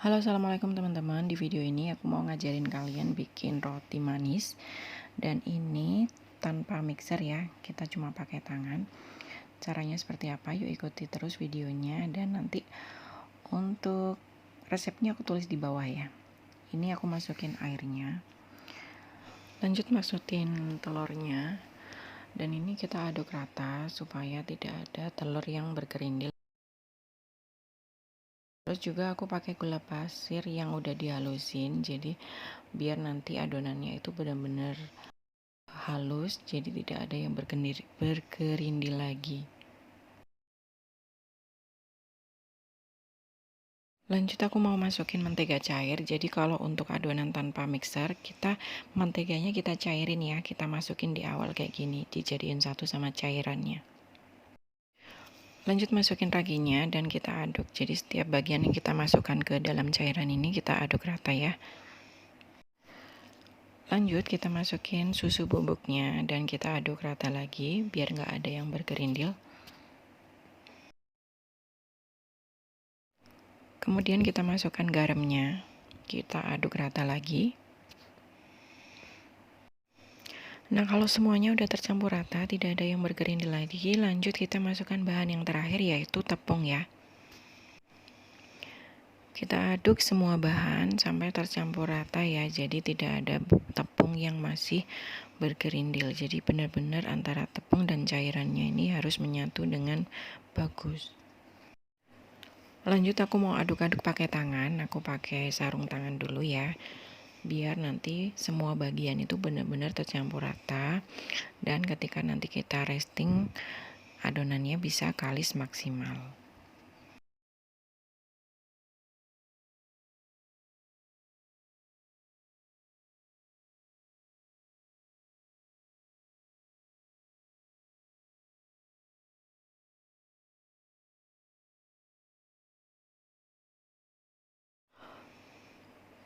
Halo, assalamualaikum teman-teman. Di video ini aku mau ngajarin kalian bikin roti manis, dan ini tanpa mixer ya, kita cuma pakai tangan. Caranya seperti apa? Yuk ikuti terus videonya, dan nanti untuk resepnya aku tulis di bawah ya. Ini aku masukin airnya, lanjut masukin telurnya, dan ini kita aduk rata supaya tidak ada telur yang bergerindil. Terus juga aku pakai gula pasir yang udah dihalusin, jadi biar nanti adonannya itu benar-benar halus, jadi tidak ada yang bergerindil lagi. Lanjut aku mau masukin mentega cair. Jadi kalau untuk adonan tanpa mixer, menteganya kita cairin ya, kita masukin di awal kayak gini, dijadiin satu sama cairannya. Lanjut masukin raginya dan kita aduk. Jadi setiap bagian yang kita masukkan ke dalam cairan ini kita aduk rata ya. Lanjut kita masukin susu bubuknya dan kita aduk rata lagi biar nggak ada yang bergerindil. Kemudian kita masukkan garamnya, kita aduk rata lagi. Nah, kalau semuanya udah tercampur rata, tidak ada yang bergerindil lagi, lanjut kita masukkan bahan yang terakhir yaitu tepung ya. Kita aduk semua bahan sampai tercampur rata ya, jadi tidak ada tepung yang masih bergerindil. Jadi benar-benar antara tepung dan cairannya ini harus menyatu dengan bagus. Lanjut aku mau aduk-aduk pakai tangan, aku pakai sarung tangan dulu ya, biar nanti semua bagian itu benar-benar tercampur rata, dan ketika nanti kita resting adonannya bisa kalis maksimal.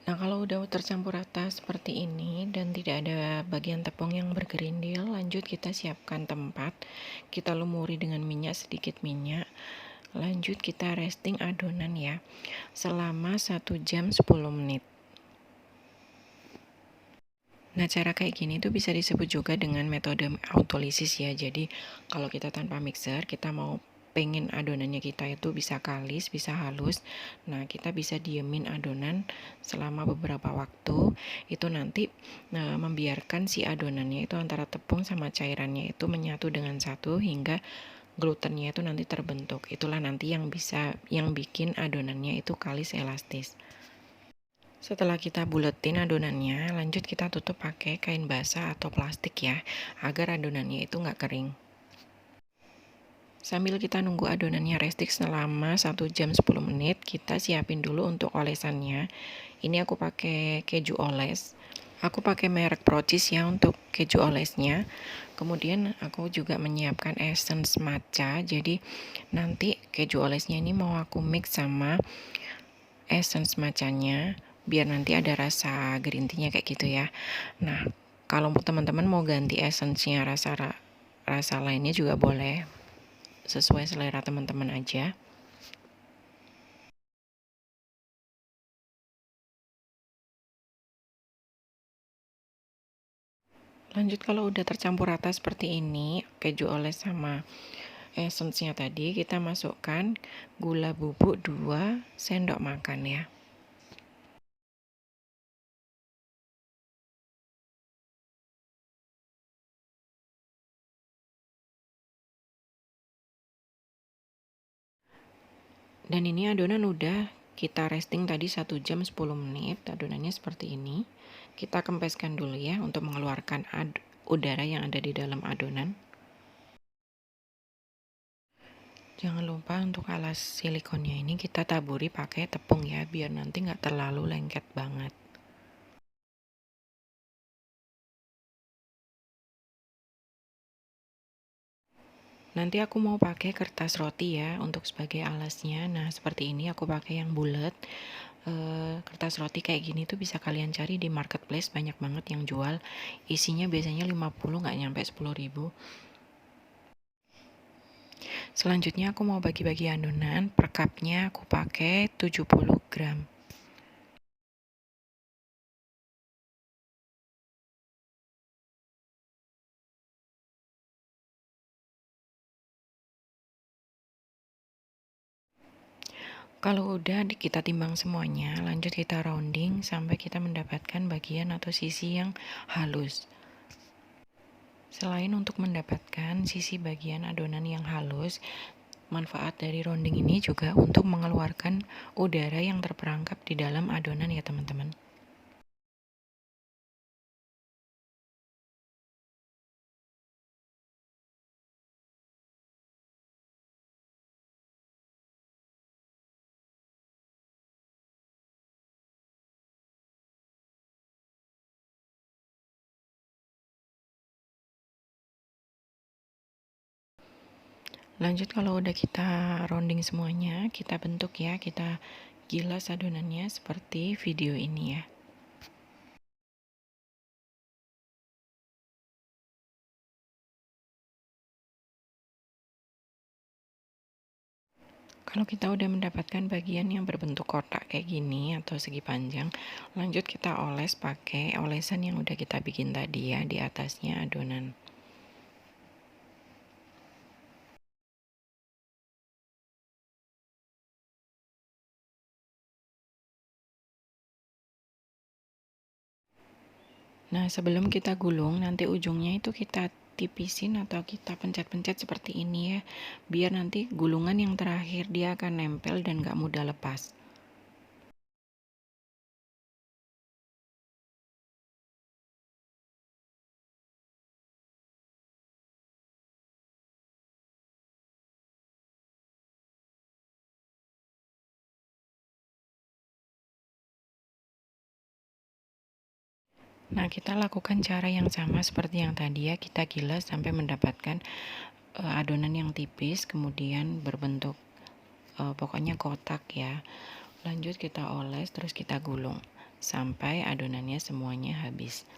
Nah, kalau udah tercampur rata seperti ini dan tidak ada bagian tepung yang bergerindil, lanjut kita siapkan tempat, kita lumuri dengan minyak, sedikit minyak. Lanjut kita resting adonan ya, selama 1 jam 10 menit. Nah, cara kayak gini tuh bisa disebut juga dengan metode autolisis ya. Jadi kalau kita tanpa mixer, kita mau pengen adonannya kita itu bisa kalis, bisa halus. Nah, kita bisa diemin adonan selama beberapa waktu. Itu nanti membiarkan si adonannya itu antara tepung sama cairannya itu menyatu dengan satu hingga glutennya itu nanti terbentuk. Itulah nanti yang bikin adonannya itu kalis elastis. Setelah kita buletin adonannya, lanjut kita tutup pakai kain basah atau plastik ya, agar adonannya itu nggak kering. Sambil kita nunggu adonannya resting selama 1 jam 10 menit, kita siapin dulu untuk olesannya. Ini aku pakai keju oles. Aku pakai merek Procis ya untuk keju olesnya. Kemudian aku juga menyiapkan essence matcha. Jadi nanti keju olesnya ini mau aku mix sama essence matchanya, biar nanti ada rasa green tea-nya kayak gitu ya. Nah, kalau teman-teman mau ganti essence-nya rasa lainnya juga boleh, sesuai selera teman-teman aja. Lanjut kalau udah tercampur rata seperti ini, keju oles sama essence-nya tadi, kita masukkan gula bubuk 2 sendok makan ya. Dan ini adonan udah kita resting tadi 1 jam 10 menit, adonannya seperti ini. Kita kempeskan dulu ya untuk mengeluarkan udara yang ada di dalam adonan. Jangan lupa untuk alas silikonnya ini kita taburi pakai tepung ya, biar nanti nggak terlalu lengket banget. Nanti aku mau pakai kertas roti ya untuk sebagai alasnya. Nah, seperti ini aku pakai yang bulat. Kertas roti kayak gini tuh bisa kalian cari di marketplace, banyak banget yang jual. Isinya biasanya 50, nggak nyampe 10.000. Selanjutnya aku mau bagi-bagi adonan. Per cupnya aku pakai 70 gram. Kalau udah kita timbang semuanya, lanjut kita rounding sampai kita mendapatkan bagian atau sisi yang halus. Selain untuk mendapatkan sisi bagian adonan yang halus, manfaat dari rounding ini juga untuk mengeluarkan udara yang terperangkap di dalam adonan ya teman-teman. Lanjut kalau udah kita rounding semuanya, kita bentuk ya, kita gilas adonannya seperti video ini ya. Kalau kita udah mendapatkan bagian yang berbentuk kotak kayak gini atau segi panjang, lanjut kita oles pakai olesan yang udah kita bikin tadi ya di atasnya adonan. Nah, sebelum kita gulung, nanti ujungnya itu kita tipisin atau kita pencet-pencet seperti ini ya, biar nanti gulungan yang terakhir dia akan nempel dan gak mudah lepas. Nah, kita lakukan cara yang sama seperti yang tadi ya, kita gilas sampai mendapatkan adonan yang tipis, kemudian berbentuk pokoknya kotak ya. Lanjut kita oles, terus kita gulung sampai adonannya semuanya habis.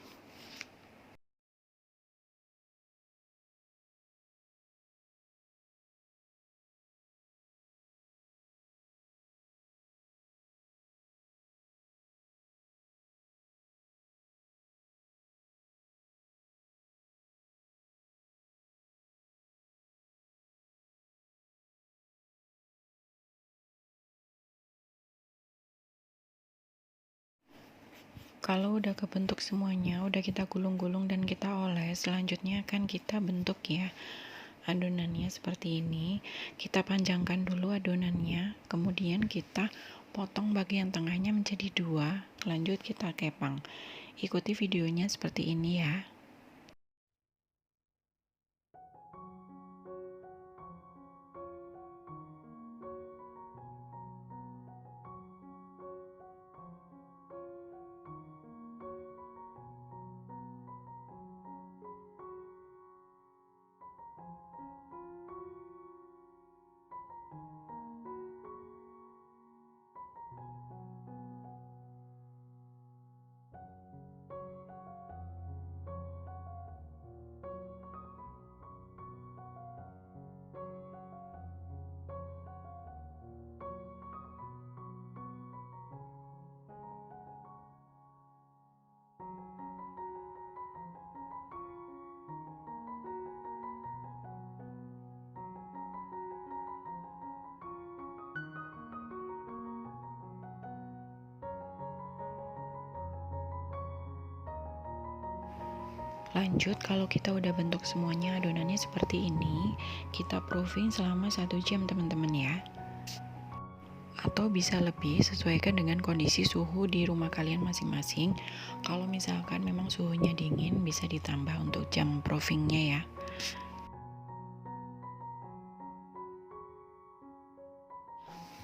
Kalau udah kebentuk semuanya, udah kita gulung-gulung dan kita oles, selanjutnya kan kita bentuk ya adonannya seperti ini. Kita panjangkan dulu adonannya, kemudian kita potong bagian tengahnya menjadi 2, lanjut kita kepang. Ikuti videonya seperti ini ya. Lanjut, kalau kita udah bentuk semuanya adonannya seperti ini, kita proofing selama 1 jam teman-teman ya. Atau bisa lebih, sesuaikan dengan kondisi suhu di rumah kalian masing-masing. Kalau misalkan memang suhunya dingin, bisa ditambah untuk jam proofingnya ya.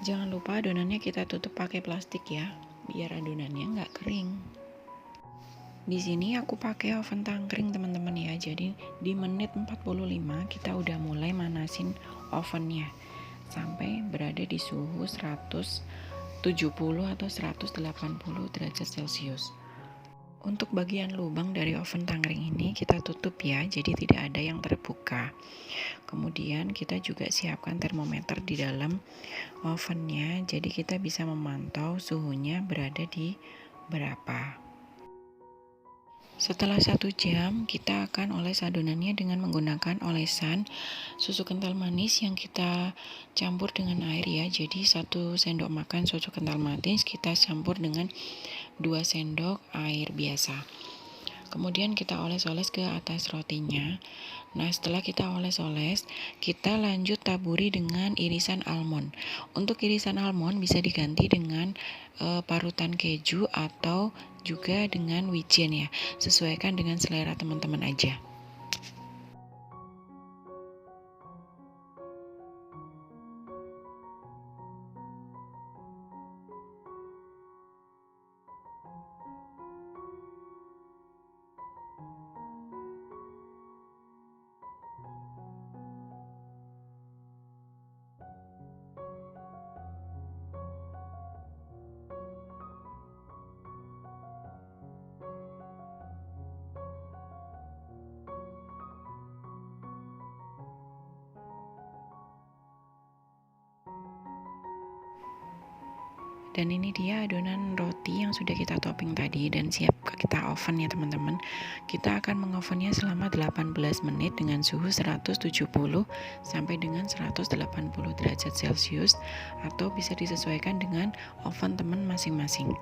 Jangan lupa adonannya kita tutup pakai plastik ya, biar adonannya nggak kering. Di sini aku pakai oven tangkring teman-teman ya. Jadi di menit 45 kita udah mulai manasin ovennya sampai berada di suhu 170 atau 180 derajat Celcius. Untuk bagian lubang dari oven tangkring ini kita tutup ya, jadi tidak ada yang terbuka. Kemudian kita juga siapkan termometer di dalam ovennya, jadi kita bisa memantau suhunya berada di berapa. Setelah 1 jam, kita akan oles adonannya dengan menggunakan olesan susu kental manis yang kita campur dengan air ya. Jadi 1 sendok makan susu kental manis kita campur dengan 2 sendok air biasa. Kemudian kita oles-oles ke atas rotinya. Nah, setelah kita oles-oles, kita lanjut taburi dengan irisan almond. Untuk irisan almond bisa diganti dengan parutan keju atau juga dengan wijen ya. Sesuaikan dengan selera teman-teman aja. Dan ini dia adonan roti yang sudah kita topping tadi dan siap kita oven ya teman-teman. Kita akan mengovennya selama 18 menit dengan suhu 170 sampai dengan 180 derajat Celcius atau bisa disesuaikan dengan oven teman masing-masing.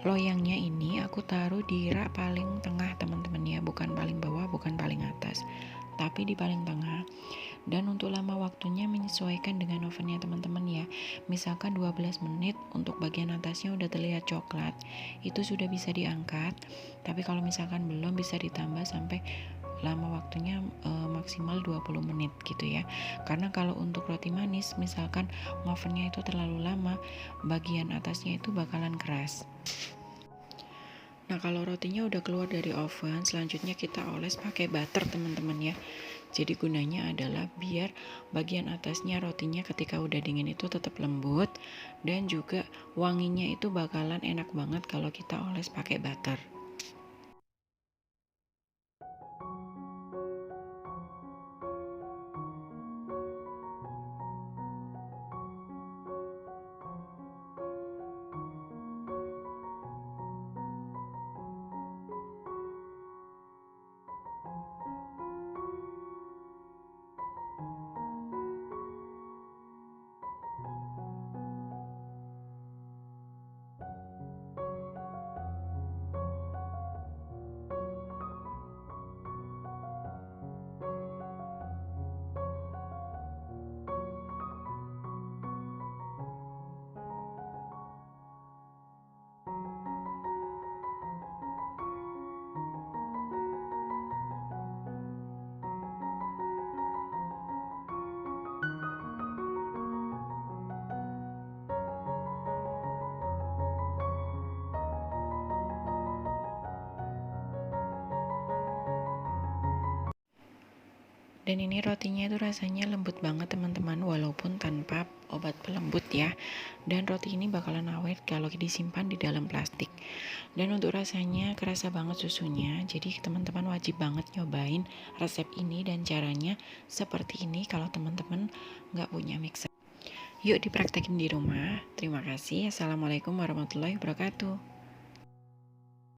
Loyangnya ini aku taruh di rak paling tengah teman-teman ya, bukan paling bawah, bukan paling atas, tapi di paling tengah. Dan untuk lama waktunya menyesuaikan dengan ovennya teman-teman ya. Misalkan 12 menit untuk bagian atasnya udah terlihat coklat, itu sudah bisa diangkat. Tapi kalau misalkan belum, bisa ditambah sampai lama waktunya maksimal 20 menit gitu ya. Karena kalau untuk roti manis misalkan ovennya itu terlalu lama, bagian atasnya itu bakalan keras. Nah, kalau rotinya udah keluar dari oven, selanjutnya kita oles pakai butter teman-teman ya. Jadi gunanya adalah biar bagian atasnya rotinya ketika udah dingin itu tetap lembut dan juga wanginya itu bakalan enak banget kalau kita oles pakai butter. Dan ini rotinya itu rasanya lembut banget teman-teman, walaupun tanpa obat pelembut ya. Dan roti ini bakalan awet kalau disimpan di dalam plastik. Dan untuk rasanya kerasa banget susunya, jadi teman-teman wajib banget nyobain resep ini dan caranya seperti ini kalau teman-teman nggak punya mixer. Yuk dipraktekin di rumah. Terima kasih. Assalamualaikum warahmatullahi wabarakatuh.